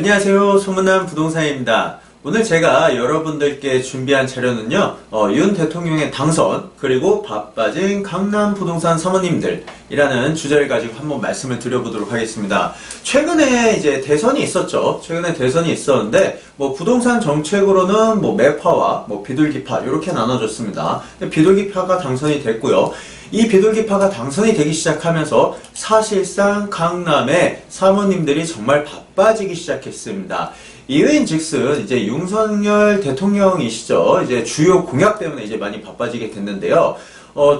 안녕하세요. 소문난 부동산입니다. 오늘 제가 여러분들께 준비한 자료는요, 윤 대통령의 당선, 그리고 바빠진 강남 부동산 사모님들이라는 주제를 가지고 한번 말씀을 드려보도록 하겠습니다. 최근에 이제 대선이 있었죠. 최근에 대선이 있었는데, 부동산 정책으로는 매파와 비둘기파, 이렇게 나눠졌습니다. 비둘기파가 당선이 됐고요. 이 비둘기파가 당선이 되기 시작하면서 사실상 강남의 사모님들이 정말 바빠지기 시작했습니다. 이유인즉슨 이제 윤석열 대통령이시죠. 이제 주요 공약 때문에 이제 많이 바빠지게 됐는데요.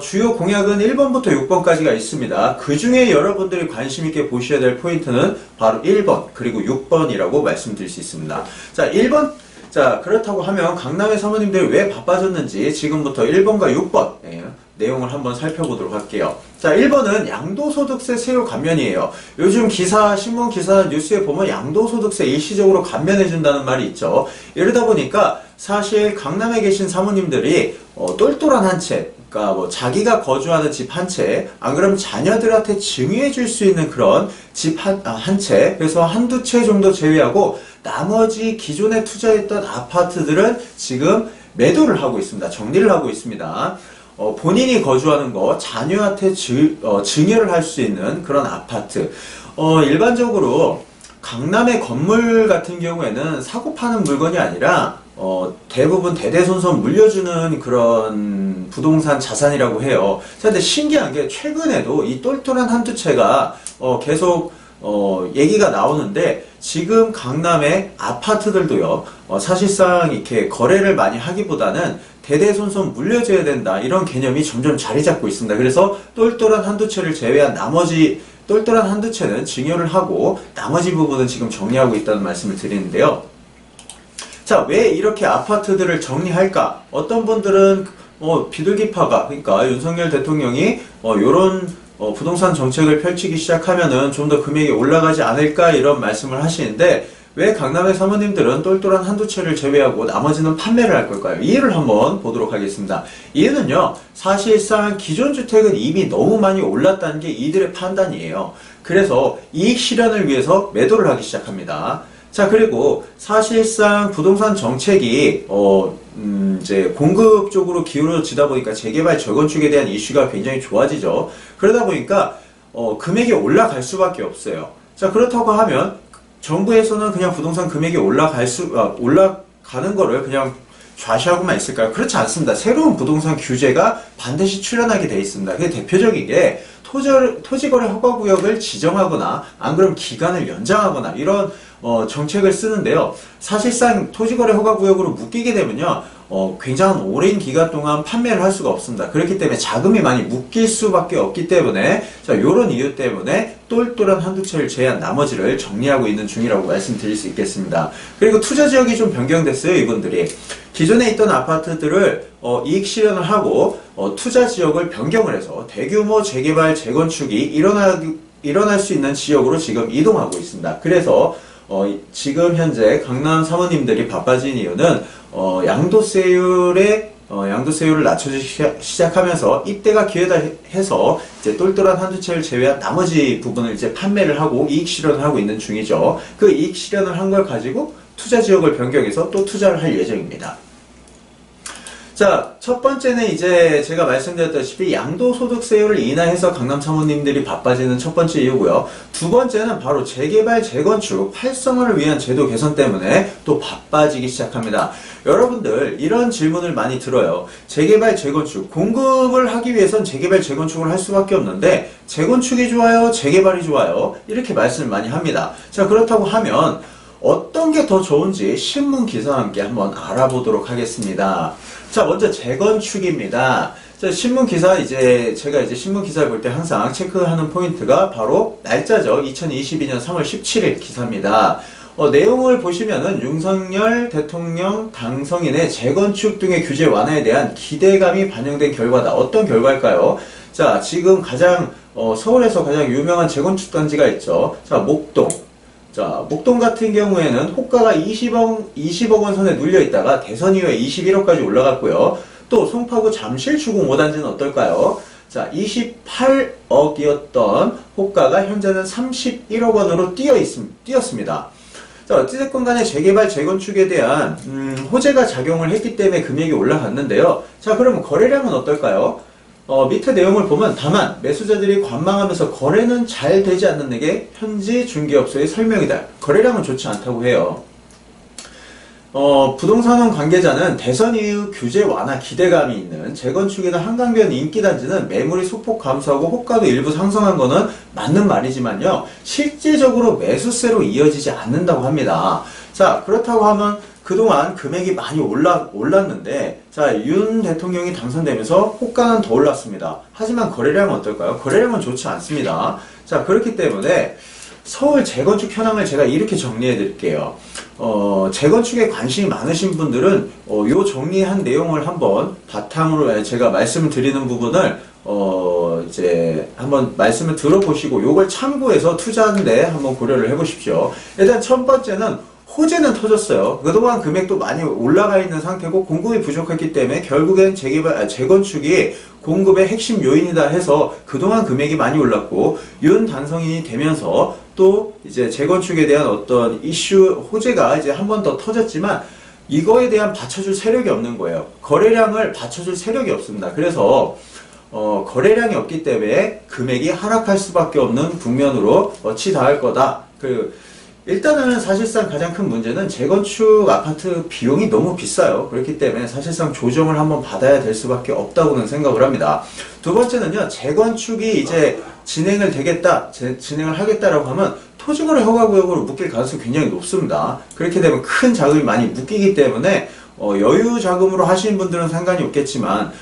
주요 공약은 1번부터 6번까지가 있습니다. 그 중에 여러분들이 관심 있게 보셔야 될 포인트는 바로 1번 그리고 6번이라고 말씀드릴 수 있습니다. 자, 1번. 자, 그렇다고 하면 강남의 사모님들이 왜 바빠졌는지 지금부터 1번과 6번 내용을 한번 살펴보도록 할게요. 자, 1번은 양도소득세 세율 감면이에요. 요즘 기사, 신문 기사, 뉴스에 보면 양도소득세 일시적으로 감면해준다는 말이 있죠. 이러다 보니까 사실 강남에 계신 사모님들이 똘똘한 한 채, 그러니까 자기가 거주하는 집 한 채, 안 그러면 자녀들한테 증여해 줄 수 있는 그런 집 한 채, 그래서 한두 채 정도 제외하고 나머지 기존에 투자했던 아파트들은 지금 매도를 하고 있습니다. 정리를 하고 있습니다. 본인이 거주하는 거, 자녀한테 증여를 할 수 있는 그런 아파트. 일반적으로 강남의 건물 같은 경우에는 사고 파는 물건이 아니라 대부분 대대손손 물려주는 그런 부동산 자산이라고 해요. 근데 신기한 게 최근에도 이 똘똘한 한두 채가 계속 얘기가 나오는데, 지금 강남의 아파트들도요, 사실상 이렇게 거래를 많이 하기보다는 대대손손 물려줘야 된다, 이런 개념이 점점 자리 잡고 있습니다. 그래서 똘똘한 한두 채를 제외한 나머지 똘똘한 한두 채는 증여를 하고 나머지 부분은 지금 정리하고 있다는 말씀을 드리는데요. 자, 왜 이렇게 아파트들을 정리할까? 어떤 분들은 비둘기파가, 그러니까 윤석열 대통령이 요런 부동산 정책을 펼치기 시작하면은 좀 더 금액이 올라가지 않을까, 이런 말씀을 하시는데, 왜 강남의 사모님들은 똘똘한 한두 채를 제외하고 나머지는 판매를 할 걸까요? 이유를 한번 보도록 하겠습니다. 이유는요, 사실상 기존 주택은 이미 너무 많이 올랐다는 게 이들의 판단이에요. 그래서 이익 실현을 위해서 매도를 하기 시작합니다. 자, 그리고 사실상 부동산 정책이 이제 공급 쪽으로 기울어지다 보니까 재개발, 재건축에 대한 이슈가 굉장히 좋아지죠. 그러다 보니까 금액이 올라갈 수밖에 없어요. 자, 그렇다고 하면 정부에서는 그냥 부동산 금액이 올라가는 거를 그냥 좌시하고만 있을까요? 그렇지 않습니다. 새로운 부동산 규제가 반드시 출현하게 되어 있습니다. 그게 대표적인 게 토지거래 허가구역을 지정하거나, 안 그러면 기간을 연장하거나, 이런 정책을 쓰는데요. 사실상 토지거래 허가구역으로 묶이게 되면요, 굉장한 오랜 기간 동안 판매를 할 수가 없습니다. 그렇기 때문에 자금이 많이 묶일 수밖에 없기 때문에, 자, 요런 이유 때문에 똘똘한 한두 채를 제외한 나머지를 정리하고 있는 중이라고 말씀드릴 수 있겠습니다. 그리고 투자 지역이 좀 변경됐어요, 이분들이. 기존에 있던 아파트들을 이익 실현을 하고 투자 지역을 변경을 해서 대규모 재개발, 재건축이 일어날 수 있는 지역으로 지금 이동하고 있습니다. 그래서 지금 현재 강남 사모님들이 바빠진 이유는 양도세율을 낮춰주기 시작하면서 이때가 기회다 해서 이제 똘똘한 한두 채를 제외한 나머지 부분을 이제 판매를 하고 이익 실현을 하고 있는 중이죠. 그 이익 실현을 한 걸 가지고 투자 지역을 변경해서 또 투자를 할 예정입니다. 자, 첫 번째는 이제 제가 말씀드렸다시피 양도소득세율을 인하해서 강남 사모님들이 바빠지는 첫 번째 이유고요. 두 번째는 바로 재개발, 재건축 활성화를 위한 제도 개선 때문에 또 바빠지기 시작합니다. 여러분들 이런 질문을 많이 들어요. 재개발, 재건축, 공급을 하기 위해선 재개발, 재건축을 할 수밖에 없는데 재건축이 좋아요, 재개발이 좋아요? 이렇게 말씀을 많이 합니다. 자, 그렇다고 하면 어떤 게 더 좋은지 신문 기사와 함께 한번 알아보도록 하겠습니다. 자, 먼저 재건축입니다. 자, 신문 기사, 제가 신문 기사를 볼 때 항상 체크하는 포인트가 바로 날짜죠. 2022년 3월 17일 기사입니다. 내용을 보시면은 윤석열 대통령 당선인의 재건축 등의 규제 완화에 대한 기대감이 반영된 결과다. 어떤 결과일까요? 자, 지금 서울에서 가장 유명한 재건축 단지가 있죠. 자, 목동. 자, 목동 같은 경우에는 호가가 20억 원 선에 눌려 있다가 대선 이후에 21억까지 올라갔고요. 또 송파구 잠실 주공 5단지는 어떨까요? 자, 28억이었던 호가가 현재는 31억 원으로 뛰었습니다. 자, 어찌됐건 간에 재개발, 재건축에 대한 호재가 작용을 했기 때문에 금액이 올라갔는데요. 자, 그러면 거래량은 어떨까요? 밑에 내용을 보면 다만 매수자들이 관망하면서 거래는 잘 되지 않는 게 현지 중개업소의 설명이다. 거래량은 좋지 않다고 해요. 부동산원 관계자는 대선 이후 규제 완화 기대감이 있는 재건축이나 한강변 인기단지는 매물이 소폭 감소하고 호가도 일부 상승한 거는 맞는 말이지만요. 실제적으로 매수세로 이어지지 않는다고 합니다. 자, 그렇다고 하면 그동안 금액이 많이 올랐는데, 자, 윤 대통령이 당선되면서 호가는 더 올랐습니다. 하지만 거래량은 어떨까요? 거래량은 좋지 않습니다. 자, 그렇기 때문에 서울 재건축 현황을 제가 이렇게 정리해 드릴게요. 재건축에 관심이 많으신 분들은 요 정리한 내용을 한번 바탕으로 제가 말씀을 드리는 부분을 이제 한번 말씀을 들어보시고 요걸 참고해서 투자하는데 한번 고려를 해보십시오. 일단 첫 번째는 호재는 터졌어요. 그동안 금액도 많이 올라가 있는 상태고 공급이 부족했기 때문에 결국엔 재건축이 공급의 핵심 요인이다 해서 그동안 금액이 많이 올랐고 윤 당선인이 되면서 또 이제 재건축에 대한 어떤 이슈 호재가 이제 한 번 더 터졌지만 이거에 대한 받쳐줄 세력이 없는 거예요. 거래량을 받쳐줄 세력이 없습니다. 그래서 거래량이 없기 때문에 금액이 하락할 수밖에 없는 국면으로 치닫을 거다. 일단은 사실상 가장 큰 문제는 재건축 아파트 비용이 너무 비싸요. 그렇기 때문에 사실상 조정을 한번 받아야 될 수밖에 없다고는 생각을 합니다. 두 번째는요, 재건축이 이제 진행을 하겠다라고 하면 토지거래 허가구역으로 묶일 가능성이 굉장히 높습니다. 그렇게 되면 큰 자금이 많이 묶이기 때문에 여유 자금으로 하시는 분들은 상관이 없겠지만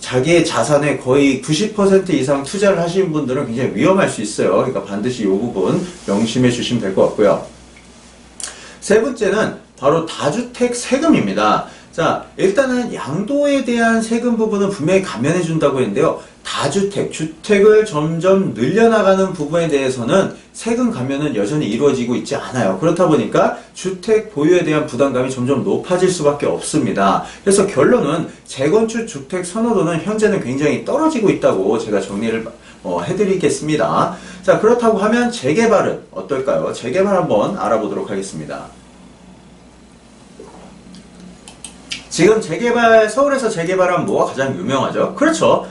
자기의 자산의 거의 90% 이상 투자를 하시는 분들은 굉장히 위험할 수 있어요. 그러니까 반드시 이 부분 명심해 주시면 될 것 같고요. 세 번째는 바로 다주택 세금입니다. 자, 일단은 양도에 대한 세금 부분은 분명히 감면해 준다고 했는데요. 다주택, 주택을 점점 늘려나가는 부분에 대해서는 세금 감면은 여전히 이루어지고 있지 않아요. 그렇다 보니까 주택 보유에 대한 부담감이 점점 높아질 수밖에 없습니다. 그래서 결론은 재건축 주택 선호도는 현재는 굉장히 떨어지고 있다고 제가 정리를 해드리겠습니다. 자, 그렇다고 하면 재개발은 어떨까요? 재개발 한번 알아보도록 하겠습니다. 지금 재개발, 서울에서 재개발하면 뭐가 가장 유명하죠? 그렇죠.